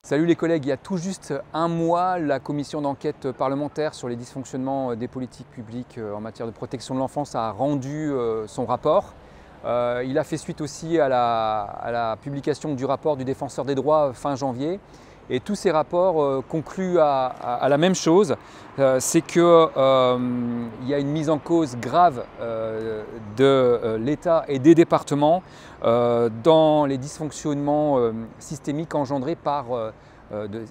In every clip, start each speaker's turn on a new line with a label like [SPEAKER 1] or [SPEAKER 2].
[SPEAKER 1] Salut les collègues, il y a tout juste un mois, la commission d'enquête parlementaire sur les dysfonctionnements des politiques publiques en matière de protection de l'enfance a rendu son rapport. Il a fait suite aussi à la publication du rapport du défenseur des droits fin janvier. Et tous ces rapports concluent à la même chose, c'est qu'il y a une mise en cause grave de l'État et des départements dans les dysfonctionnements systémiques engendrés par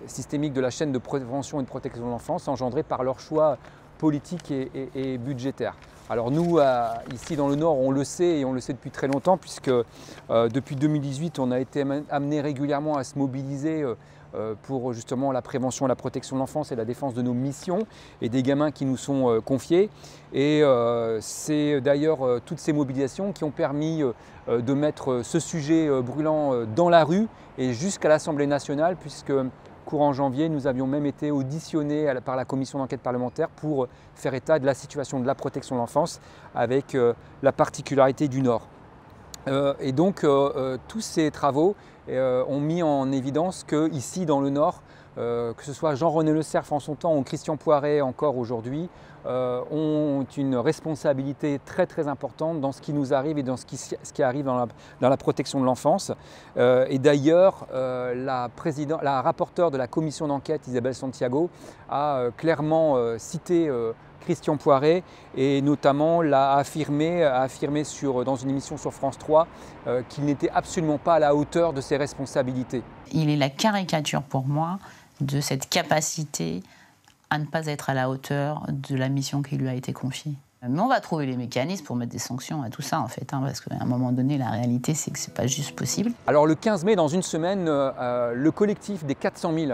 [SPEAKER 1] systémique de la chaîne de prévention et de protection de l'enfance, engendrés par leurs choix politiques et budgétaires. Alors nous, ici dans le Nord, on le sait et on le sait depuis très longtemps puisque depuis 2018, on a été amené régulièrement à se mobiliser pour justement la prévention et la protection de l'enfance et la défense de nos missions et des gamins qui nous sont confiés. Et c'est d'ailleurs toutes ces mobilisations qui ont permis de mettre ce sujet brûlant dans la rue et jusqu'à l'Assemblée nationale puisque courant janvier, nous avions même été auditionnés par la commission d'enquête parlementaire pour faire état de la situation de la protection de l'enfance avec la particularité du Nord. Et donc tous ces travaux ont mis en évidence qu'ici dans le Nord, que ce soit Jean-René Le Cerf en son temps ou Christian Poiret encore aujourd'hui, ont une responsabilité très importante dans ce qui nous arrive et dans ce qui arrive dans la protection de l'enfance. Et d'ailleurs, la rapporteure de la commission d'enquête, Isabelle Santiago, a clairement cité Christian Poiret et notamment a affirmé dans une émission sur France 3 qu'il n'était absolument pas à la hauteur de ses responsabilités.
[SPEAKER 2] Il est la caricature pour moi de cette capacité à ne pas être à la hauteur de la mission qui lui a été confiée. Mais on va trouver les mécanismes pour mettre des sanctions à tout ça en fait, parce qu'à un moment donné, la réalité c'est que c'est pas juste possible.
[SPEAKER 1] Alors le 15 mai, dans une semaine, le collectif des 400 000,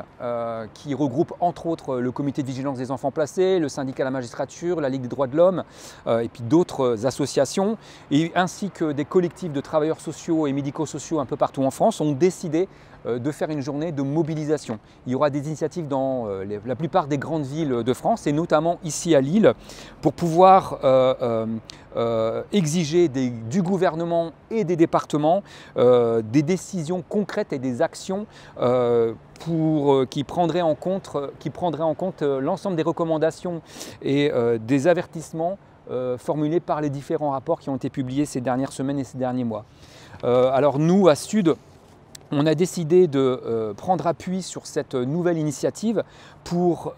[SPEAKER 1] qui regroupe entre autres le comité de vigilance des enfants placés, le syndicat de la magistrature, la Ligue des droits de l'homme et puis d'autres associations, ainsi que des collectifs de travailleurs sociaux et médico-sociaux un peu partout en France, ont décidé de faire une journée de mobilisation. Il y aura des initiatives dans la plupart des grandes villes de France et notamment ici à Lille pour pouvoir exiger du gouvernement et des départements des décisions concrètes et des actions qui prendraient en compte l'ensemble des recommandations et des avertissements formulés par les différents rapports qui ont été publiés ces dernières semaines et ces derniers mois. Alors nous, à Sud, on a décidé de prendre appui sur cette nouvelle initiative pour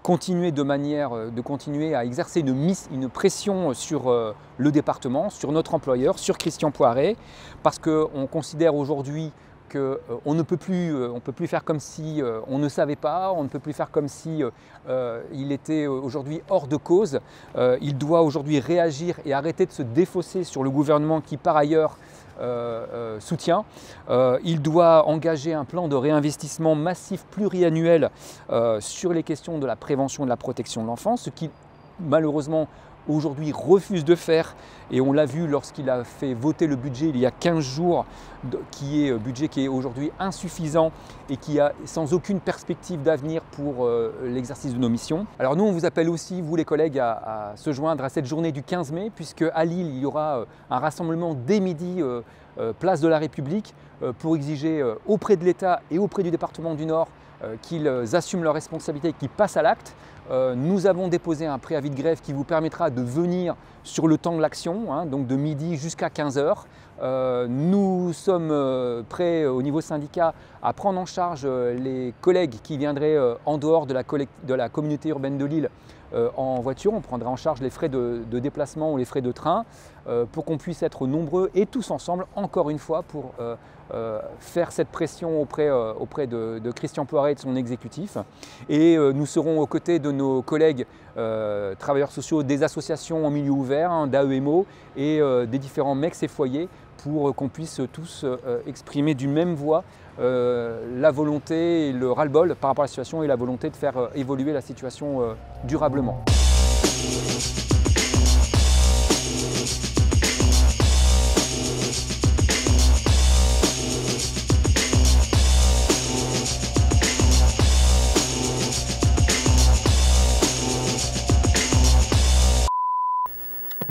[SPEAKER 1] continuer à exercer une pression sur le département, sur notre employeur, sur Christian Poiret, parce qu'on considère aujourd'hui qu'on ne peut plus faire comme si on ne savait pas, on ne peut plus faire comme si il était aujourd'hui hors de cause. Il doit aujourd'hui réagir et arrêter de se défausser sur le gouvernement qui par ailleurs soutient. Il doit engager un plan de réinvestissement massif pluriannuel sur les questions de la prévention et de la protection de l'enfance, ce qui malheureusement aujourd'hui refuse de faire, et on l'a vu lorsqu'il a fait voter le budget il y a 15 jours, budget qui est aujourd'hui insuffisant et qui a sans aucune perspective d'avenir pour l'exercice de nos missions. Alors nous, on vous appelle aussi, vous les collègues, à se joindre à cette journée du 15 mai, puisque à Lille, il y aura un rassemblement dès midi, place de la République, pour exiger auprès de l'État et auprès du département du Nord qu'ils assument leurs responsabilités et qu'ils passent à l'acte. Nous avons déposé un préavis de grève qui vous permettra de venir sur le temps de l'action, donc de midi jusqu'à 15 h. Nous sommes prêts au niveau syndicat à prendre en charge les collègues qui viendraient en dehors de la communauté urbaine de Lille en voiture. On prendra en charge les frais de déplacement ou les frais de train pour qu'on puisse être nombreux et tous ensemble, encore une fois, pour faire cette pression auprès de Christian Poiret et de son exécutif. Et nous serons aux côtés de nos collègues travailleurs sociaux des associations en milieu ouvert, d'AEMO et des différents MEX et foyers pour qu'on puisse tous exprimer d'une même voix la volonté et le ras-le-bol par rapport à la situation et la volonté de faire évoluer la situation durablement.